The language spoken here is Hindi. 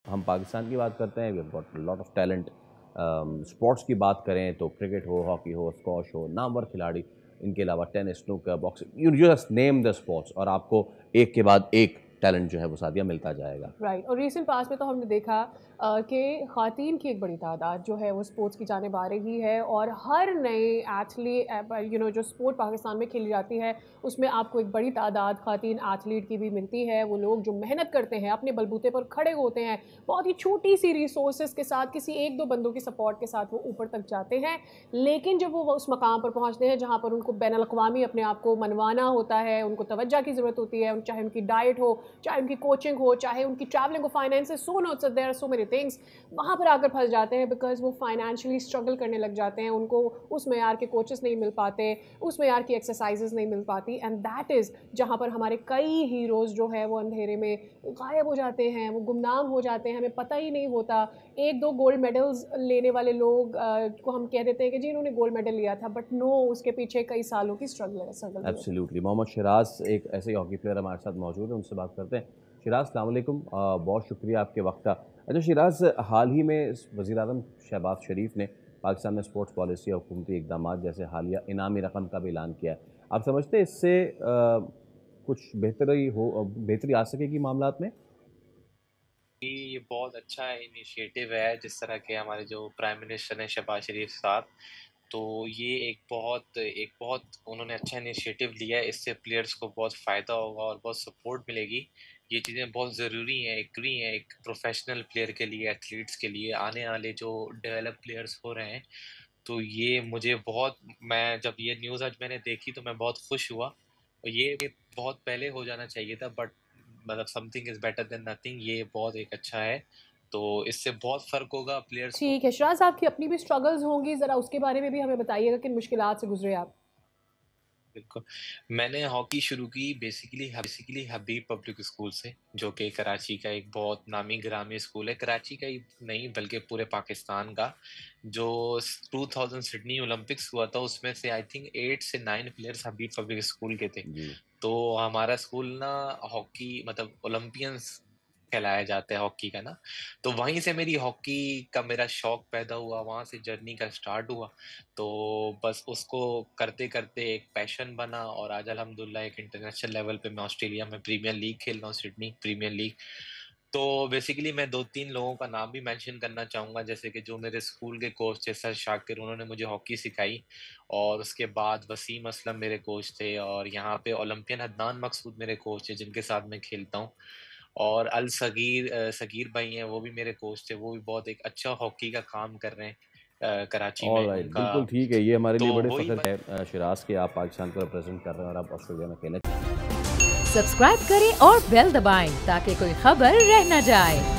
हम पाकिस्तान की बात करते हैं, we have got lot of talent. Sports की बात करें तो क्रिकेट हो, हॉकी हो, स्क्वॉश हो, नामवर खिलाड़ी, इनके अलावा tennis, snooker, boxing, you just name the sports और आपको एक के बाद एक टैलेंट जो है वो सादिया मिलता जाएगा। राइट। और रीसेंट पास में तो हमने देखा कि ख़वातीन की एक बड़ी तादाद जो है वो स्पोर्ट्स की जानिब आ रही है, और हर नए एथलीट जो स्पोर्ट पाकिस्तान में खेली जाती है उसमें आपको एक बड़ी तादाद ख़वातीन एथलीट की भी मिलती है। वो लोग जो मेहनत करते हैं, अपने बलबूते पर खड़े होते हैं, बहुत ही छोटी सी रिसोर्सेज के साथ, किसी एक दो बंदों की सपोर्ट के साथ वो ऊपर तक जाते हैं। लेकिन जब वो उस मकाम पर पहुँचते हैं जहाँ पर उनको बैनुल अक़वामी अपने आप को मनवाना होता है, उनको तवज्जो की ज़रूरत होती है, चाहे उनकी डाइट हो, चाहे उनकी कोचिंग हो, चाहे उनकी ट्रैवलिंग हो, finances, so not there are so many things, वहाँ पर आकर फंस जाते हैं बिकॉज वो फाइनेंशियली स्ट्रगल करने लग जाते हैं। उनको उस मेयार के कोचेस नहीं मिल पाते, उस मेयार की एक्सरसाइजेज नहीं मिल पाती, एंड दैट इज़ जहाँ पर हमारे कई हीरोज़ जो है वो अंधेरे में गायब हो जाते हैं, वो गुमनाम हो जाते हैं, हमें पता ही नहीं होता। एक दो गोल्ड मेडल्स लेने वाले लोग को हम कह देते हैं कि जी इन्होंने गोल्ड मेडल लिया था, बट नो, उसके पीछे कई सालों की स्ट्रगल भी होती है। एब्सोल्युटली। मोहम्मद शिराज एक ऐसे हॉकी प्लेयर हमारे साथ मौजूद है, उनसे बात करते हैं। शिराज, अस्सलाम वालेकुम, बहुत शुक्रिया आपके वक्त का। अच्छा शिराज, हाल ही में वज़ीर आज़म शहबाज शरीफ ने पाकिस्तान में स्पोर्ट्स पॉलिसी और हुकूमती इक़दाम जैसे हालिया इनामी रकम का भी ऐलान किया है। आप समझते हैं इससे कुछ बेहतरी आ सकेगी मामलात में? ये बहुत अच्छा इनिशिएटिव है जिस तरह के हमारे जो प्राइम मिनिस्टर हैं शहबाज शरीफ साहब, तो ये एक बहुत उन्होंने अच्छा इनिशिएटिव लिया है। इससे प्लेयर्स को बहुत फ़ायदा होगा और बहुत सपोर्ट मिलेगी। ये चीज़ें बहुत ज़रूरी हैं, एक प्रोफेशनल प्लेयर के लिए, एथलीट्स के लिए, आने वाले जो डेवलप प्लेयर्स हो रहे हैं। तो ये मुझे बहुत मैं जब ये न्यूज़ आज मैंने देखी तो मैं बहुत खुश हुआ। और ये बहुत पहले हो जाना चाहिए था, बट मतलब something is better than nothing, ये बहुत एक अच्छा है। तो इससे बहुत फ़र्क होगा प्लेयर्स को। ठीक है, शराज आपकी अपनी भी स्ट्रगल्स होंगी, ज़रा उसके बारे में भी हमें बताइएगा, किन मुश्किलात से गुजरे आप? बिल्कुल। मैंने हॉकी शुरू की बेसिकली हबीब पब्लिक स्कूल से, जो कि कराची का एक बहुत नामी-गिरामी स्कूल है। कराची का ही नहीं बल्कि पूरे पाकिस्तान का। जो 2000 सिडनी ओलंपिक्स हुआ था उसमें से आई थिंक 8 से 9 प्लेयर्स हबीब पब्लिक स्कूल के थे। जी। तो हमारा स्कूल ना हॉकी मतलब ओलंपियंस कहलाया जाता है हॉकी का ना। तो वहीं से मेरी हॉकी का मेरा शौक पैदा हुआ, वहाँ से जर्नी का स्टार्ट हुआ। तो बस उसको करते-करते एक पैशन बना और आज अल्हम्दुलिल्लाह एक इंटरनेशनल लेवल पे मैं ऑस्ट्रेलिया में प्रीमियर लीग खेल रहा हूँ, सिडनी प्रीमियर लीग। तो बेसिकली मैं 2-3 लोगों का नाम भी मेंशन करना चाहूँगा, जैसे कि जो मेरे स्कूल के कोच थे सर शाकिर, उन्होंने मुझे हॉकी सिखाई। और उसके बाद वसीम असलम मेरे कोच थे, और यहाँ पे ओलंपियन अदनान मकसूद मेरे कोच हैं जिनके साथ मैं खेलता हूँ। और सगीर भाई हैं, वो भी मेरे कोच थे, वो भी बहुत एक अच्छा हॉकी का काम कर रहे हैं कराची में ऑलराइट, उनका। बिल्कुल ठीक है। ये हमारे तो लिए बड़े वही फ़ख्र है शिराज के आप पाकिस्तान को रिप्रेज़ेंट कर रहे हैं और आप ऑस्ट्रेलिया में खेलें। सब्सक्राइब करें और बेल दबाएं ताकि कोई खबर रह न जाए।